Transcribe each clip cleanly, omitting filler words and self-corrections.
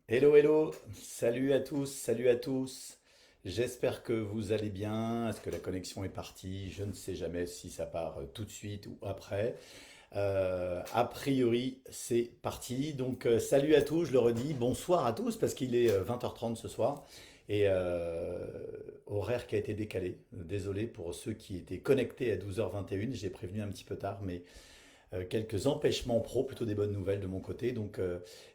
Hello, hello, salut à tous, salut à tous. J'espère que vous allez bien. Est-ce que la connexion est partie? Je ne sais jamais si ça part tout de suite ou après. A priori, c'est parti. Donc, salut à tous, je le redis. Bonsoir à tous parce qu'il est 20h30 ce soir et horaire qui a été décalé. Désolé pour ceux qui étaient connectés à 12h21. J'ai prévenu un petit peu tard, mais quelques empêchements pro, plutôt des bonnes nouvelles de mon côté. Donc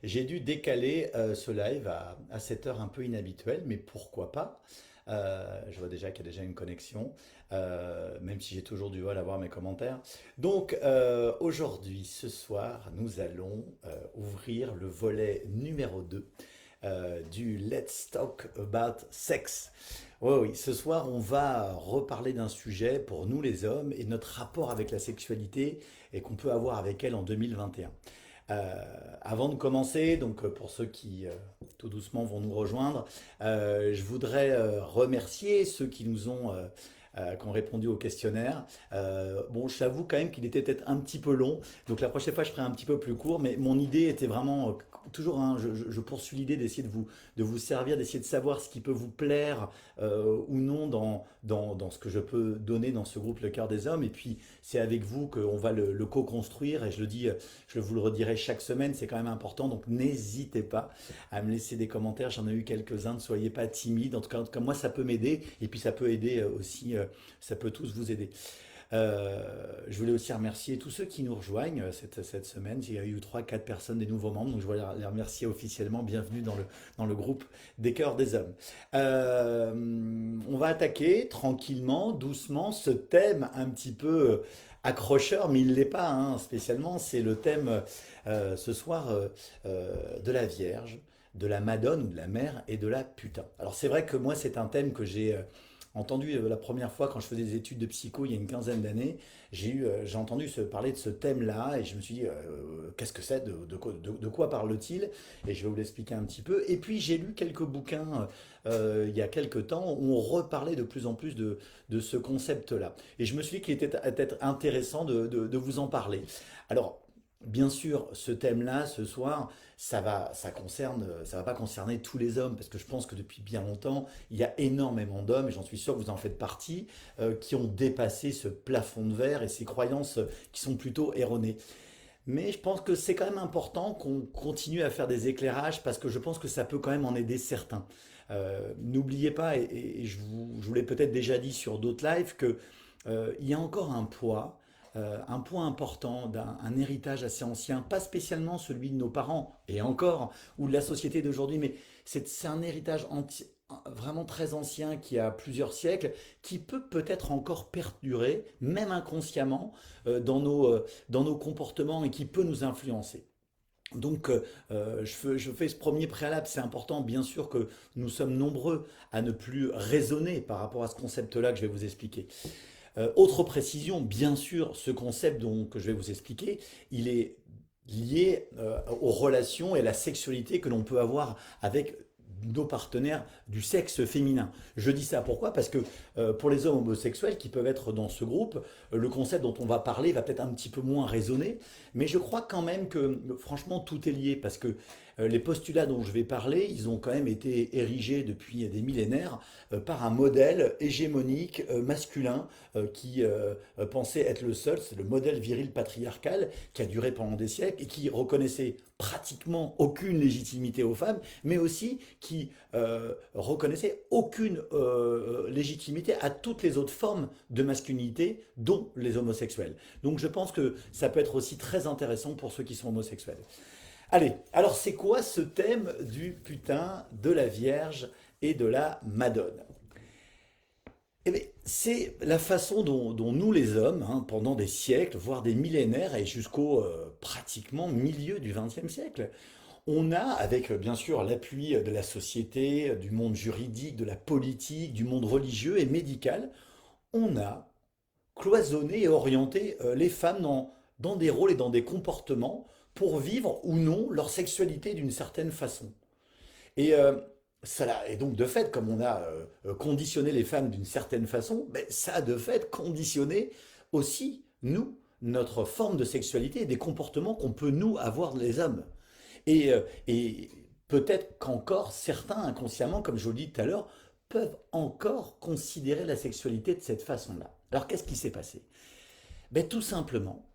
j'ai dû décaler ce live à cette heure un peu inhabituelle, mais pourquoi pas. Je vois déjà qu'il y a déjà une connexion, même si j'ai toujours du mal à voir mes commentaires. Donc aujourd'hui, ce soir, nous allons ouvrir le volet numéro 2 du Let's Talk About Sex. Oui, oui, ce soir, on va reparler d'un sujet pour nous les hommes et notre rapport avec la sexualité et qu'on peut avoir avec elle en 2021. Avant de commencer, donc pour ceux qui tout doucement vont nous rejoindre, je voudrais remercier ceux qui ont répondu au questionnaire. Bon, je t'avoue quand même qu'il était peut-être un petit peu long, donc la prochaine fois je ferai un petit peu plus court, mais mon idée était vraiment toujours, hein, je poursuis l'idée d'essayer de vous servir, d'essayer de savoir ce qui peut vous plaire ou non dans ce que je peux donner dans ce groupe Le Cœur des Hommes, et puis c'est avec vous qu'on va le co-construire, et je le dis, je vous le redirai chaque semaine, c'est quand même important, donc n'hésitez pas à me laisser des commentaires, j'en ai eu quelques-uns, ne soyez pas timides, en tout cas, moi ça peut m'aider, et puis ça peut aider aussi, ça peut tous vous aider. Je voulais aussi remercier tous ceux qui nous rejoignent cette semaine. Il y a eu trois quatre personnes, des nouveaux membres, donc je voulais les remercier officiellement. Bienvenue dans le groupe des cœurs des hommes. On va attaquer tranquillement, doucement, ce thème un petit peu accrocheur, mais il ne l'est pas spécialement. C'est le thème ce soir de la Vierge, de la Madone ou de la Mère et de la putain. Alors c'est vrai que moi c'est un thème que j'ai entendu la première fois quand je faisais des études de psycho il y a une quinzaine d'années. J'ai entendu parler de ce thème-là et je me suis dit qu'est-ce que c'est, de quoi parle-t-il? Et je vais vous l'expliquer un petit peu. Et puis j'ai lu quelques bouquins il y a quelques temps où on reparlait de plus en plus de ce concept-là. Et je me suis dit qu'il était peut-être intéressant de vous en parler. Alors, bien sûr, ce thème-là, ce soir, ça va pas concerner tous les hommes, parce que je pense que depuis bien longtemps, il y a énormément d'hommes, et j'en suis sûr que vous en faites partie, qui ont dépassé ce plafond de verre et ces croyances qui sont plutôt erronées. Mais je pense que c'est quand même important qu'on continue à faire des éclairages, parce que je pense que ça peut quand même en aider certains. N'oubliez pas, et je vous l'ai peut-être déjà dit sur d'autres lives, que il y a encore un point important d'un un héritage assez ancien, pas spécialement celui de nos parents, et encore, ou de la société d'aujourd'hui, mais c'est un héritage vraiment très ancien qui a plusieurs siècles, qui peut peut-être encore perdurer, même inconsciemment, dans nos comportements et qui peut nous influencer. Donc, je fais ce premier préalable, c'est important, bien sûr que nous sommes nombreux à ne plus raisonner par rapport à ce concept-là que je vais vous expliquer. Autre précision, bien sûr, ce concept que je vais vous expliquer, il est lié aux relations et à la sexualité que l'on peut avoir avec nos partenaires du sexe féminin. Je dis ça pourquoi? Parce que pour les hommes homosexuels qui peuvent être dans ce groupe, le concept dont on va parler va peut-être un petit peu moins résonner, mais je crois quand même que franchement tout est lié parce que les postulats dont je vais parler, ils ont quand même été érigés depuis des millénaires par un modèle hégémonique masculin qui pensait être le seul, c'est le modèle viril patriarcal qui a duré pendant des siècles et qui reconnaissait pratiquement aucune légitimité aux femmes, mais aussi qui reconnaissait aucune légitimité à toutes les autres formes de masculinité, dont les homosexuels. Donc je pense que ça peut être aussi très intéressant pour ceux qui sont homosexuels. Allez, alors c'est quoi ce thème du putain, de la Vierge et de la Madone? Eh bien, c'est la façon dont nous les hommes, pendant des siècles, voire des millénaires, et jusqu'au pratiquement milieu du XXe siècle, on a, avec bien sûr l'appui de la société, du monde juridique, de la politique, du monde religieux et médical, on a cloisonné et orienté les femmes dans des rôles et dans des comportements pour vivre ou non leur sexualité d'une certaine façon. Et, et donc de fait, comme on a conditionné les femmes d'une certaine façon, ben, ça a de fait conditionné aussi, nous, notre forme de sexualité et des comportements qu'on peut nous avoir les hommes. Et peut-être qu'encore certains inconsciemment, comme je vous le dis tout à l'heure, peuvent encore considérer la sexualité de cette façon-là. Alors qu'est-ce qui s'est passé? Ben, tout simplement,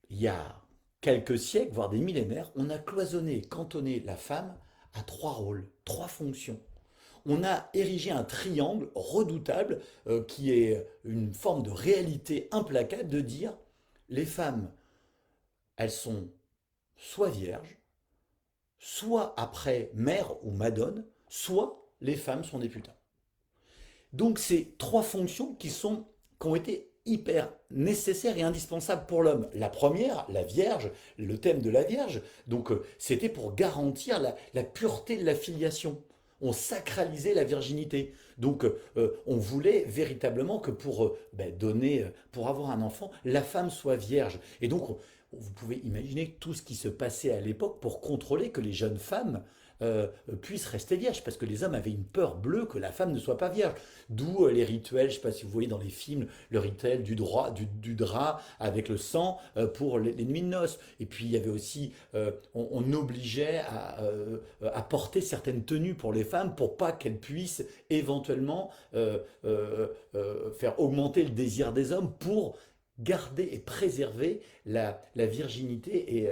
il y a quelques siècles, voire des millénaires, on a cloisonné, cantonné la femme à trois rôles, trois fonctions. On a érigé un triangle redoutable qui est une forme de réalité implacable de dire les femmes, elles sont soit vierges, soit après mère ou madone, soit les femmes sont des putains. Donc c'est trois fonctions qui ont été hyper nécessaires et indispensables pour l'homme. La première, la Vierge, le thème de la Vierge, donc c'était pour garantir la pureté de la filiation. On sacralisait la virginité. Donc on voulait véritablement que pour pour avoir un enfant, la femme soit vierge. Et donc vous pouvez imaginer tout ce qui se passait à l'époque pour contrôler que les jeunes femmes puissent rester vierges, parce que les hommes avaient une peur bleue que la femme ne soit pas vierge. D'où les rituels, je ne sais pas si vous voyez dans les films, le rituel du drap avec le sang pour les nuits de noces. Et puis il y avait aussi, on obligeait à porter certaines tenues pour les femmes pour pas qu'elles puissent éventuellement faire augmenter le désir des hommes pour garder et préserver la virginité et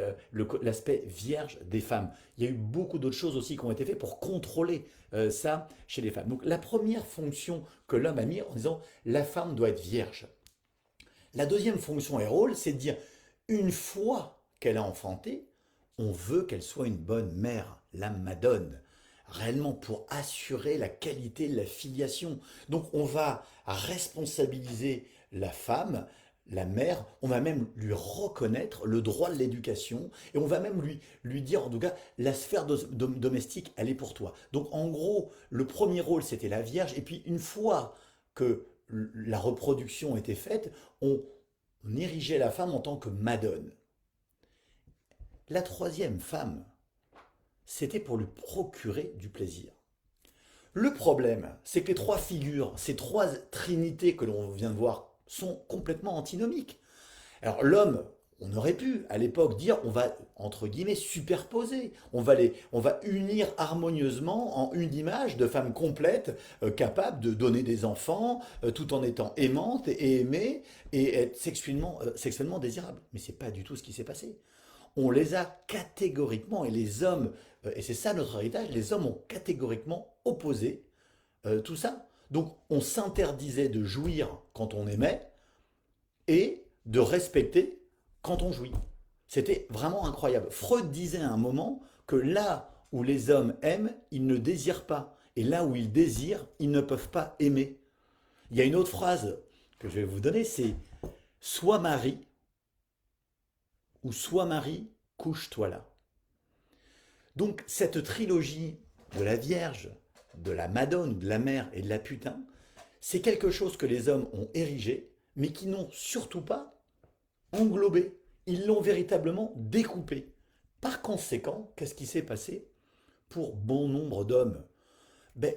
l'aspect vierge des femmes. Il y a eu beaucoup d'autres choses aussi qui ont été faites pour contrôler ça chez les femmes. Donc la première fonction que l'homme a mis en disant la femme doit être vierge. La deuxième fonction et rôle, c'est de dire une fois qu'elle a enfanté, on veut qu'elle soit une bonne mère, la madone, réellement pour assurer la qualité de la filiation. Donc on va responsabiliser la femme, la mère, on va même lui reconnaître le droit de l'éducation et on va même lui dire en tout cas la sphère domestique elle est pour toi. Donc en gros le premier rôle c'était la Vierge et puis une fois que la reproduction était faite, on érigeait la femme en tant que madone. La troisième femme, c'était pour lui procurer du plaisir. Le problème, c'est que les trois figures, ces trois trinités que l'on vient de voir, sont complètement antinomiques. Alors l'homme, on aurait pu à l'époque dire on va entre guillemets superposer, on va unir harmonieusement en une image de femme complète capable de donner des enfants tout en étant aimante et aimée et être sexuellement désirable. Mais c'est pas du tout ce qui s'est passé. On les a catégoriquement et les hommes et c'est ça notre héritage, les hommes ont catégoriquement opposé tout ça. Donc on s'interdisait de jouir quand on aimait et de respecter quand on jouit. C'était vraiment incroyable. Freud disait à un moment que là où les hommes aiment, ils ne désirent pas. Et là où ils désirent, ils ne peuvent pas aimer. Il y a une autre phrase que je vais vous donner, c'est soit Marie ou soit Marie, couche-toi là. Donc cette trilogie de la Vierge, de la Madone, de la Mère et de la Putain, c'est quelque chose que les hommes ont érigé, mais qui n'ont surtout pas englobé. Ils l'ont véritablement découpé. Par conséquent, qu'est-ce qui s'est passé pour bon nombre d'hommes?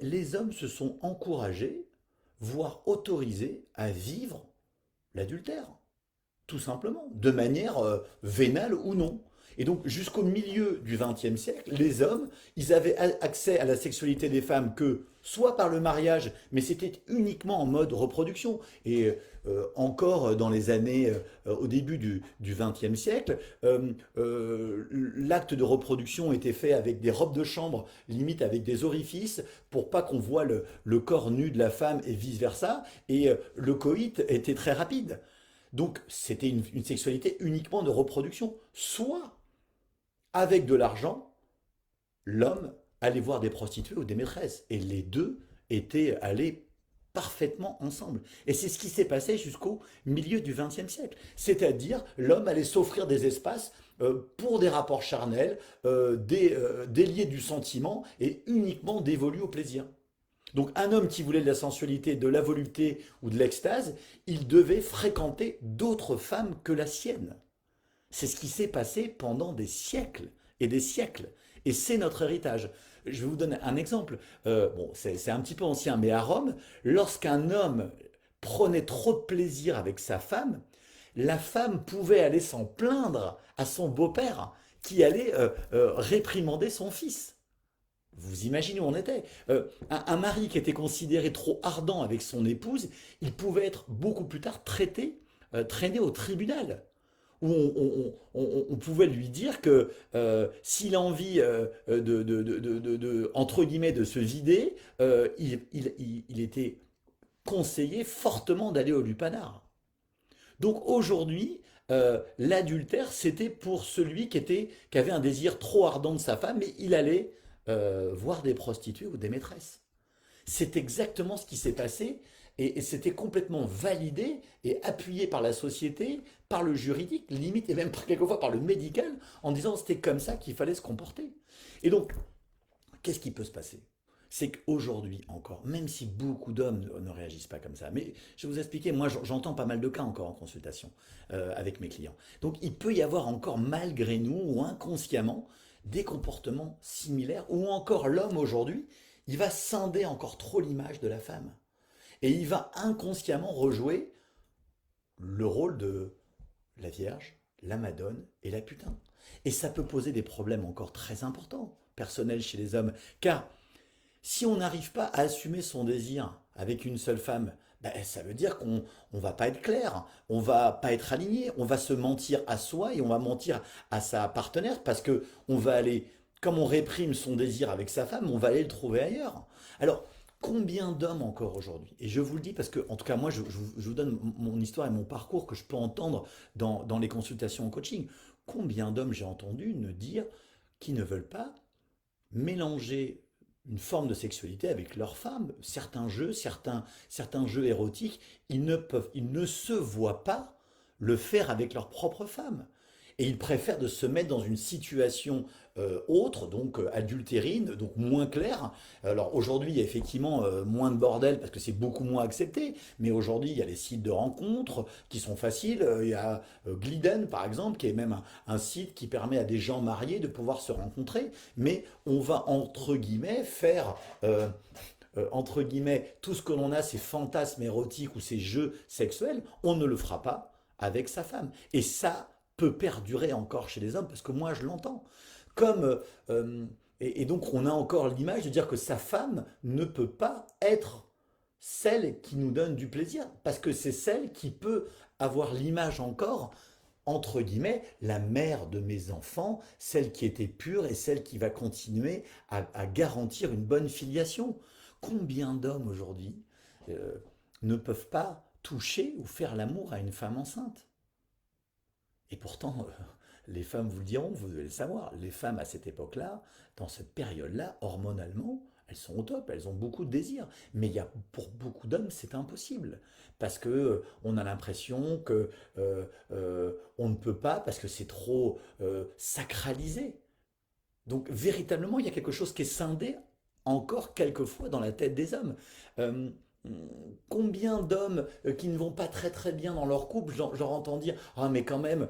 Les hommes se sont encouragés, voire autorisés à vivre l'adultère, tout simplement, de manière vénale ou non. Et donc, jusqu'au milieu du XXe siècle, les hommes, ils avaient accès à la sexualité des femmes que soit par le mariage, mais c'était uniquement en mode reproduction. Et encore dans les années, au début du XXe siècle, l'acte de reproduction était fait avec des robes de chambre, limite avec des orifices, pour pas qu'on voit le corps nu de la femme et vice-versa. Et le coït était très rapide. Donc c'était une sexualité uniquement de reproduction. Soit, avec de l'argent, l'homme allait voir des prostituées ou des maîtresses. Et les deux étaient allés parfaitement ensemble. Et c'est ce qui s'est passé jusqu'au milieu du XXe siècle. C'est-à-dire, l'homme allait s'offrir des espaces pour des rapports charnels, déliés du sentiment et uniquement dévolus au plaisir. Donc un homme qui voulait de la sensualité, de la volupté ou de l'extase, il devait fréquenter d'autres femmes que la sienne. C'est ce qui s'est passé pendant des siècles et des siècles. Et c'est notre héritage. Je vais vous donner un exemple. Bon, c'est un petit peu ancien, mais à Rome, lorsqu'un homme prenait trop de plaisir avec sa femme, la femme pouvait aller s'en plaindre à son beau-père qui allait réprimander son fils. Vous imaginez où on était. Un mari qui était considéré trop ardent avec son épouse, il pouvait être beaucoup plus tard traîné au tribunal, où on pouvait lui dire que s'il a envie entre guillemets, de se vider, il était conseillé fortement d'aller au lupanar. Donc aujourd'hui, l'adultère, c'était pour celui qui avait un désir trop ardent de sa femme, mais il allait voir des prostituées ou des maîtresses. C'est exactement ce qui s'est passé et c'était complètement validé et appuyé par la société, par le juridique, limite et même quelquefois par le médical, en disant c'était comme ça qu'il fallait se comporter. Et donc, qu'est-ce qui peut se passer? C'est qu'aujourd'hui encore, même si beaucoup d'hommes ne réagissent pas comme ça, mais je vais vous expliquer, moi j'entends pas mal de cas encore en consultation avec mes clients. Donc il peut y avoir encore malgré nous ou inconsciemment des comportements similaires, ou encore l'homme aujourd'hui, il va scinder encore trop l'image de la femme. Et il va inconsciemment rejouer le rôle de la Vierge, la Madone et la putain. Et ça peut poser des problèmes encore très importants, personnels chez les hommes, car si on n'arrive pas à assumer son désir avec une seule femme, ben, ça veut dire qu'on ne va pas être clair, on va pas être aligné, on va se mentir à soi et on va mentir à sa partenaire parce que on va aller, comme on réprime son désir avec sa femme, on va aller le trouver ailleurs. Alors, combien d'hommes encore aujourd'hui? Et je vous le dis parce que, en tout cas, moi, je vous donne mon histoire et mon parcours que je peux entendre dans les consultations en coaching. Combien d'hommes j'ai entendu me dire qu'ils ne veulent pas mélanger une forme de sexualité avec leur femme. Certains jeux érotiques, ils ne se voient pas le faire avec leur propre femme. Et ils préfèrent de se mettre dans une situation autre, donc adultérine, donc moins claire. Alors aujourd'hui, il y a effectivement moins de bordel parce que c'est beaucoup moins accepté, mais aujourd'hui, il y a les sites de rencontres qui sont faciles. Il y a Gliden, par exemple, qui est même un site qui permet à des gens mariés de pouvoir se rencontrer, mais on va, entre guillemets, faire... entre guillemets, tout ce que l'on a, ces fantasmes érotiques ou ces jeux sexuels, on ne le fera pas avec sa femme. Et ça peut perdurer encore chez les hommes, parce que moi je l'entends. Comme, et donc on a encore l'image de dire que sa femme ne peut pas être celle qui nous donne du plaisir, parce que c'est celle qui peut avoir l'image encore, entre guillemets, la mère de mes enfants, celle qui était pure et celle qui va continuer à garantir une bonne filiation. Combien d'hommes aujourd'hui euh, ne peuvent pas toucher ou faire l'amour à une femme enceinte? Et pourtant, les femmes vous le diront, vous devez le savoir, les femmes à cette époque-là, dans cette période-là, hormonalement, elles sont au top, elles ont beaucoup de désirs. Mais il y a, pour beaucoup d'hommes, c'est impossible. Parce que on a l'impression que on ne peut pas, parce que c'est trop sacralisé. Donc véritablement, il y a quelque chose qui est scindé encore quelquefois dans la tête des hommes. Euh, Combien d'hommes qui ne vont pas très très bien dans leur couple, j'en entends dire, ah mais quand même,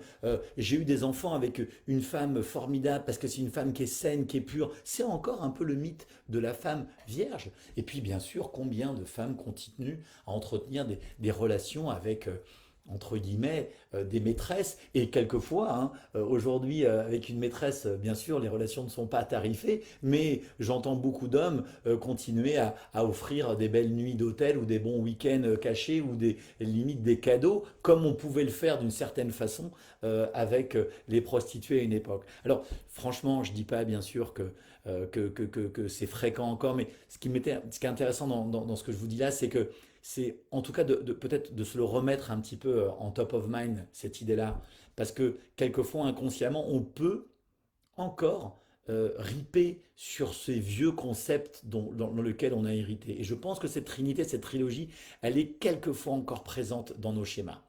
j'ai eu des enfants avec une femme formidable parce que c'est une femme qui est saine, qui est pure. C'est encore un peu le mythe de la femme vierge. Et puis bien sûr, combien de femmes continuent à entretenir des relations avec entre guillemets, des maîtresses, et quelquefois, hein, aujourd'hui, avec une maîtresse, bien sûr, les relations ne sont pas tarifées, mais j'entends beaucoup d'hommes continuer à offrir des belles nuits d'hôtel ou des bons week-ends cachés ou des limites des cadeaux, comme on pouvait le faire d'une certaine façon avec les prostituées à une époque. Alors, franchement, je dis pas, bien sûr, que c'est fréquent encore, mais ce qui est intéressant dans ce que je vous dis là, c'est que c'est en tout cas peut-être de se le remettre un petit peu en top of mind, cette idée-là. Parce que quelquefois, inconsciemment, on peut encore riper sur ces vieux concepts dans lesquels on a hérité. Et je pense que cette trinité, cette trilogie, elle est quelquefois encore présente dans nos schémas.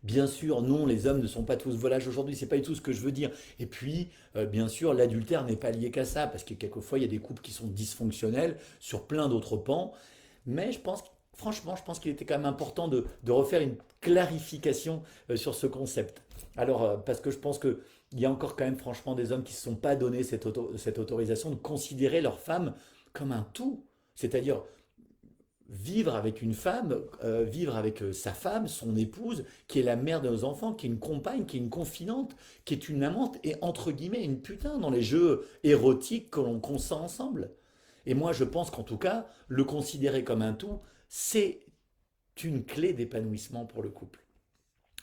Bien sûr, non, les hommes ne sont pas tous volages aujourd'hui, c'est pas du tout ce que je veux dire. Et puis, bien sûr, l'adultère n'est pas lié qu'à ça, parce que quelquefois, il y a des couples qui sont dysfonctionnels sur plein d'autres pans. Mais je pense, franchement, je pense qu'il était quand même important de refaire une clarification sur ce concept. Alors, parce que je pense qu'il y a encore quand même franchement des hommes qui ne se sont pas donné cette autorisation de considérer leur femme comme un tout. C'est-à-dire vivre avec une femme, vivre avec sa femme, son épouse, qui est la mère de nos enfants, qui est une compagne, qui est une confidente, qui est une amante et entre guillemets une putain dans les jeux érotiques que l'on consent ensemble. Et moi, je pense qu'en tout cas, le considérer comme un tout, c'est une clé d'épanouissement pour le couple.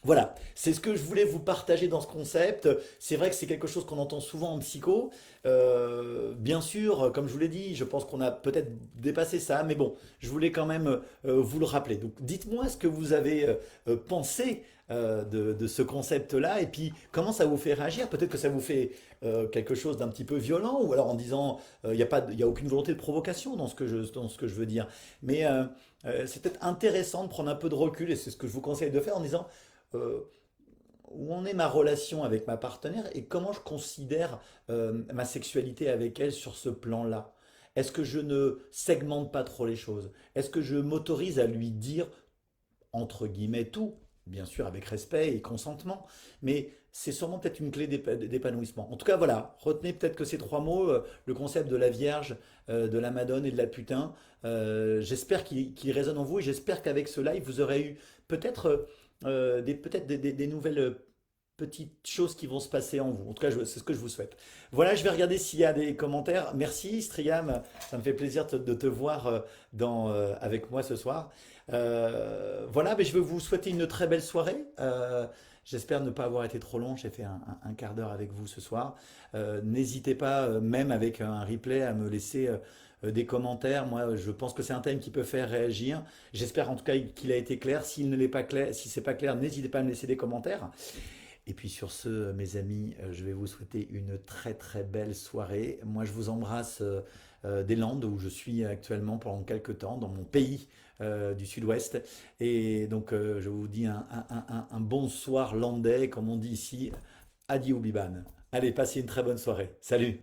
Voilà, c'est ce que je voulais vous partager dans ce concept. C'est vrai que c'est quelque chose qu'on entend souvent en psycho. Bien sûr, comme je vous l'ai dit, je pense qu'on a peut-être dépassé ça, mais bon, je voulais quand même vous le rappeler. Donc dites-moi ce que vous avez pensé de ce concept-là, et puis comment ça vous fait réagir. Peut-être que ça vous fait quelque chose d'un petit peu violent, ou alors en disant, il n'y a pas, y a aucune volonté de provocation dans ce que je veux dire. Mais c'est peut-être intéressant de prendre un peu de recul, et c'est ce que je vous conseille de faire en disant euh, où en est ma relation avec ma partenaire et comment je considère ma sexualité avec elle sur ce plan-là. Est-ce que je ne segmente pas trop les choses? Est-ce que je m'autorise à lui dire, entre guillemets, tout? Bien sûr, avec respect et consentement, mais c'est sûrement peut-être une clé d'épanouissement. En tout cas, voilà, retenez peut-être que ces trois mots, le concept de la Vierge, de la Madone et de la putain, j'espère qu'il résonne en vous et j'espère qu'avec ce live, vous aurez eu peut-être peut-être des nouvelles petites choses qui vont se passer en vous. En tout cas, c'est ce que je vous souhaite. Voilà, je vais regarder s'il y a des commentaires. Merci, Striam. Ça me fait plaisir de te voir avec moi ce soir. Voilà, mais je veux vous souhaiter une très belle soirée. J'espère ne pas avoir été trop long. J'ai fait un quart d'heure avec vous ce soir. N'hésitez pas, même avec un replay, à me laisser des commentaires. Moi, je pense que c'est un thème qui peut faire réagir. J'espère en tout cas qu'il a été clair. S'il ne l'est pas clair, si c'est pas clair, n'hésitez pas à me laisser des commentaires. Et puis sur ce, mes amis, je vais vous souhaiter une très très belle soirée. Moi, je vous embrasse des Landes où je suis actuellement pendant quelques temps, dans mon pays du Sud-Ouest. Et donc, je vous dis un bonsoir landais, comme on dit ici, Adi Biban. Allez, passez une très bonne soirée. Salut!